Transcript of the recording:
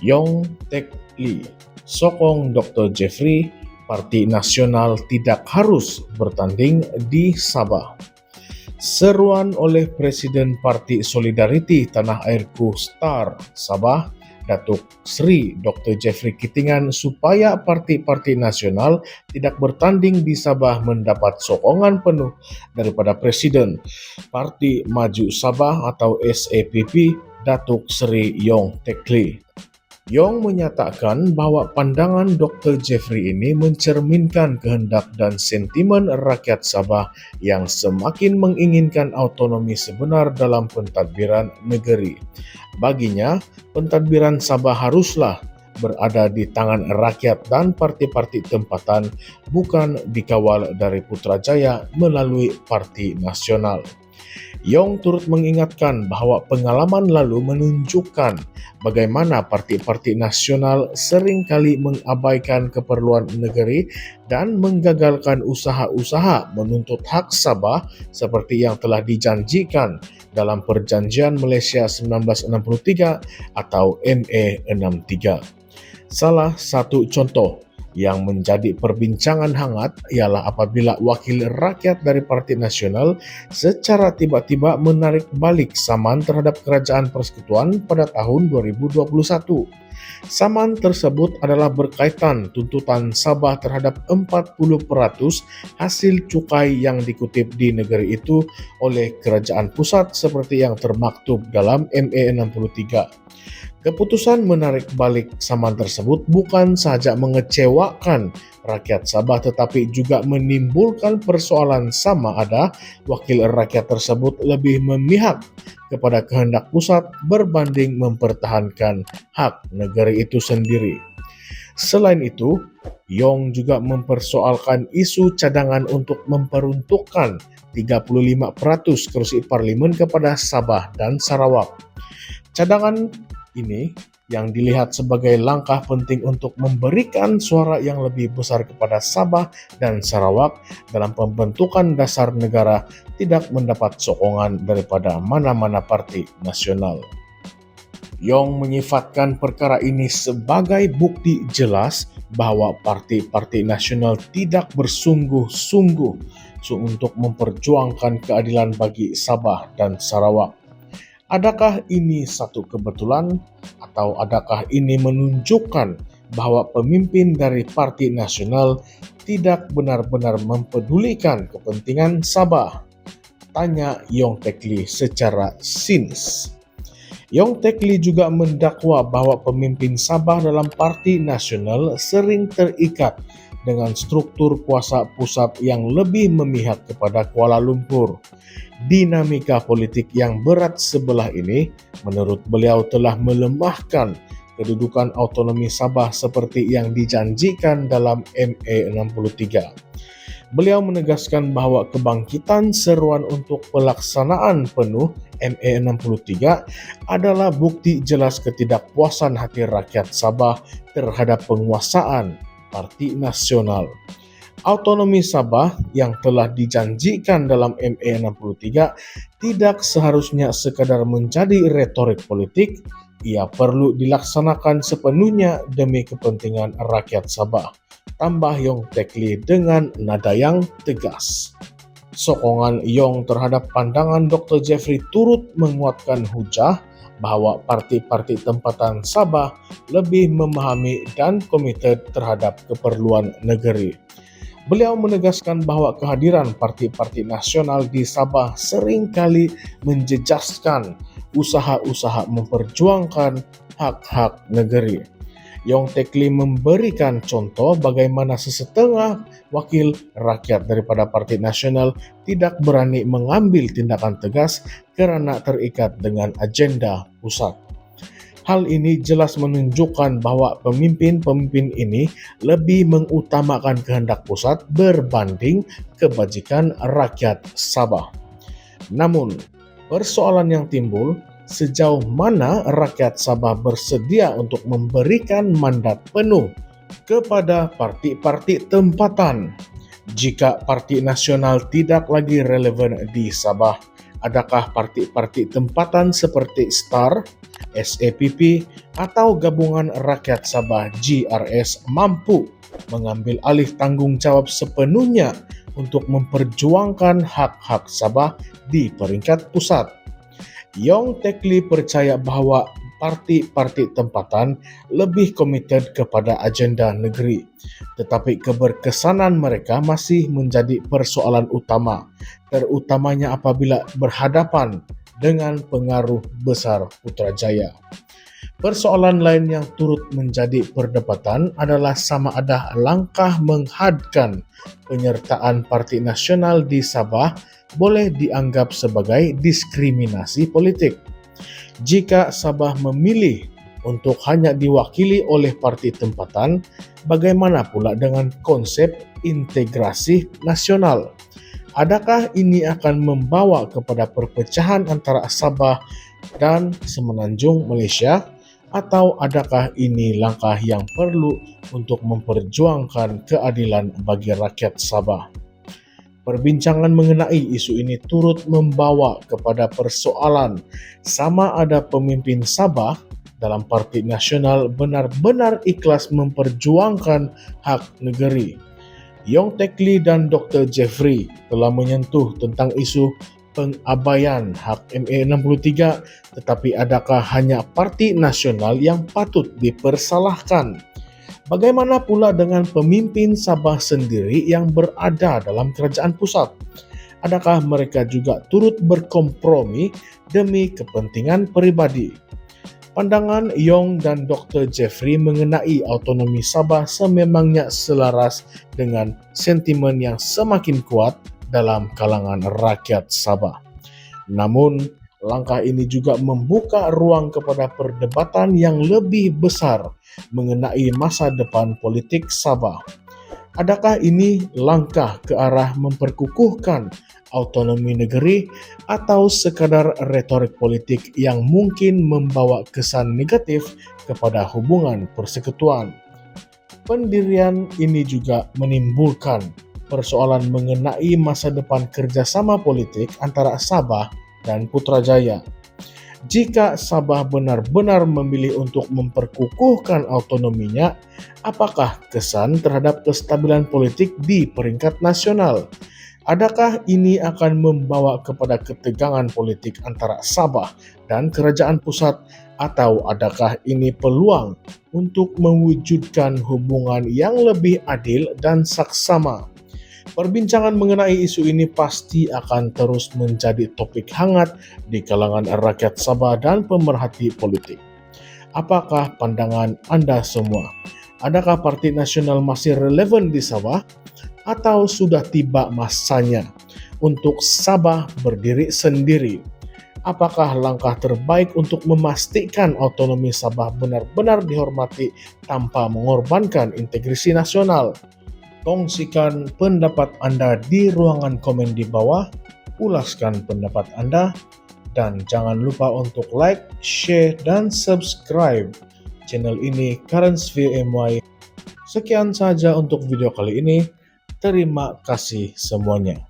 Yong Tek Lee, sokong Dr. Jeffrey, Parti Nasional tidak harus bertanding di Sabah. Seruan oleh Presiden Parti Solidariti Tanah Airku STAR Sabah, Datuk Seri Dr. Jeffrey Kitingan supaya parti-parti nasional tidak bertanding di Sabah mendapat sokongan penuh daripada Presiden Parti Maju Sabah atau SAPP, Datuk Seri Yong Tek Lee. Yong menyatakan bahwa pandangan Dr. Jeffrey ini mencerminkan kehendak dan sentimen rakyat Sabah yang semakin menginginkan autonomi sebenar dalam pentadbiran negeri. Baginya, pentadbiran Sabah haruslah berada di tangan rakyat dan parti-parti tempatan, bukan dikawal dari Putrajaya melalui Parti Nasional. Yong turut mengingatkan bahwa pengalaman lalu menunjukkan bagaimana parti-parti nasional seringkali mengabaikan keperluan negeri dan menggagalkan usaha-usaha menuntut hak Sabah seperti yang telah dijanjikan dalam Perjanjian Malaysia 1963 atau MA 63. Salah satu contoh yang menjadi perbincangan hangat ialah apabila wakil rakyat dari Parti Nasional secara tiba-tiba menarik balik saman terhadap Kerajaan Persekutuan pada tahun 2021. Saman tersebut adalah berkaitan tuntutan Sabah terhadap 40% hasil cukai yang dikutip di negeri itu oleh Kerajaan Pusat seperti yang termaktub dalam MA 63. Keputusan menarik balik saman tersebut bukan sahaja mengecewakan rakyat Sabah tetapi juga menimbulkan persoalan sama ada wakil rakyat tersebut lebih memihak kepada kehendak pusat berbanding mempertahankan hak negeri itu sendiri. Selain itu, Yong juga mempersoalkan isu cadangan untuk memperuntukkan 35% kursi parlimen kepada Sabah dan Sarawak. Cadangan ini yang dilihat sebagai langkah penting untuk memberikan suara yang lebih besar kepada Sabah dan Sarawak dalam pembentukan dasar negara tidak mendapat sokongan daripada mana-mana parti nasional. Yong menyifatkan perkara ini sebagai bukti jelas bahwa parti-parti nasional tidak bersungguh-sungguh untuk memperjuangkan keadilan bagi Sabah dan Sarawak. Adakah ini satu kebetulan atau adakah ini menunjukkan bahwa pemimpin dari Parti Nasional tidak benar-benar mempedulikan kepentingan Sabah? Tanya Yong Tek Lee secara sinis. Yong Tek Lee juga mendakwa bahwa pemimpin Sabah dalam Parti Nasional sering terikat dengan struktur kuasa pusat yang lebih memihak kepada Kuala Lumpur. Dinamika politik yang berat sebelah ini, menurut beliau telah melemahkan kedudukan autonomi Sabah seperti yang dijanjikan dalam MA 63. Beliau menegaskan bahwa kebangkitan seruan untuk pelaksanaan penuh MA 63 adalah bukti jelas ketidakpuasan hati rakyat Sabah terhadap penguasaan Parti Nasional. Autonomi Sabah yang telah dijanjikan dalam MA 63 tidak seharusnya sekadar menjadi retorik politik, ia perlu dilaksanakan sepenuhnya demi kepentingan rakyat Sabah. Tambah Yong Tek Lee dengan nada yang tegas. Sokongan Yong terhadap pandangan Dr. Jeffrey turut menguatkan hujah bahwa parti-parti tempatan Sabah lebih memahami dan komited terhadap keperluan negeri. Beliau menegaskan bahwa kehadiran parti-parti nasional di Sabah seringkali menjejaskan usaha-usaha memperjuangkan hak-hak negeri. Yong Tek Lee memberikan contoh bagaimana sesetengah wakil rakyat daripada Parti Nasional tidak berani mengambil tindakan tegas kerana terikat dengan agenda pusat. Hal ini jelas menunjukkan bahwa pemimpin-pemimpin ini lebih mengutamakan kehendak pusat berbanding kebajikan rakyat Sabah. Namun, persoalan yang timbul, sejauh mana rakyat Sabah bersedia untuk memberikan mandat penuh kepada parti-parti tempatan jika Parti Nasional tidak lagi relevan di Sabah Adakah parti-parti tempatan seperti STAR, SAPP, atau Gabungan Rakyat Sabah GRS mampu mengambil alih tanggung jawab sepenuhnya untuk memperjuangkan hak-hak Sabah di peringkat pusat? Yong Tekli percaya bahwa parti-parti tempatan lebih komited kepada agenda negeri, tetapi keberkesanan mereka masih menjadi persoalan utama, terutamanya apabila berhadapan dengan pengaruh besar Putrajaya. Persoalan lain yang turut menjadi perdebatan adalah sama ada langkah menghadkan penyertaan Parti Nasional di Sabah boleh dianggap sebagai diskriminasi politik. Jika Sabah memilih untuk hanya diwakili oleh parti tempatan, bagaimana pula dengan konsep integrasi nasional? Adakah ini akan membawa kepada perpecahan antara Sabah dan Semenanjung Malaysia? Atau adakah ini langkah yang perlu untuk memperjuangkan keadilan bagi rakyat Sabah? Perbincangan mengenai isu ini turut membawa kepada persoalan sama ada pemimpin Sabah dalam Parti Nasional benar-benar ikhlas memperjuangkan hak negeri. Yong Tekli dan Dr. Jeffrey telah menyentuh tentang isu pengabaian hak MA63, tetapi adakah hanya Parti Nasional yang patut dipersalahkan? Bagaimana pula dengan pemimpin Sabah sendiri yang berada dalam kerajaan pusat? Adakah mereka juga turut berkompromi demi kepentingan peribadi? Pandangan Yong dan Dr. Jeffrey mengenai autonomi Sabah sememangnya selaras dengan sentimen yang semakin kuat dalam kalangan rakyat Sabah. Namun, langkah ini juga membuka ruang kepada perdebatan yang lebih besar mengenai masa depan politik Sabah. Adakah ini langkah ke arah memperkukuhkan autonomi negeri atau sekadar retorik politik yang mungkin membawa kesan negatif kepada hubungan persekutuan? Pendirian ini juga menimbulkan persoalan mengenai masa depan kerjasama politik antara Sabah dan Putrajaya. Jika Sabah benar-benar memilih untuk memperkukuhkan autonominya, apakah kesan terhadap kestabilan politik di peringkat nasional? Adakah ini akan membawa kepada ketegangan politik antara Sabah dan kerajaan pusat, atau adakah ini peluang untuk mewujudkan hubungan yang lebih adil dan saksama? Perbincangan mengenai isu ini pasti akan terus menjadi topik hangat di kalangan rakyat Sabah dan pemerhati politik. Apakah pandangan Anda semua? Adakah Parti Nasional masih relevan di Sabah atau sudah tiba masanya untuk Sabah berdiri sendiri? Apakah langkah terbaik untuk memastikan autonomi Sabah benar-benar dihormati tanpa mengorbankan integrasi nasional? Kongsikan pendapat Anda di ruangan komen di bawah, ulaskan pendapat Anda, dan jangan lupa untuk like, share, dan subscribe channel ini Currents View MY. Sekian saja untuk video kali ini. Terima kasih semuanya.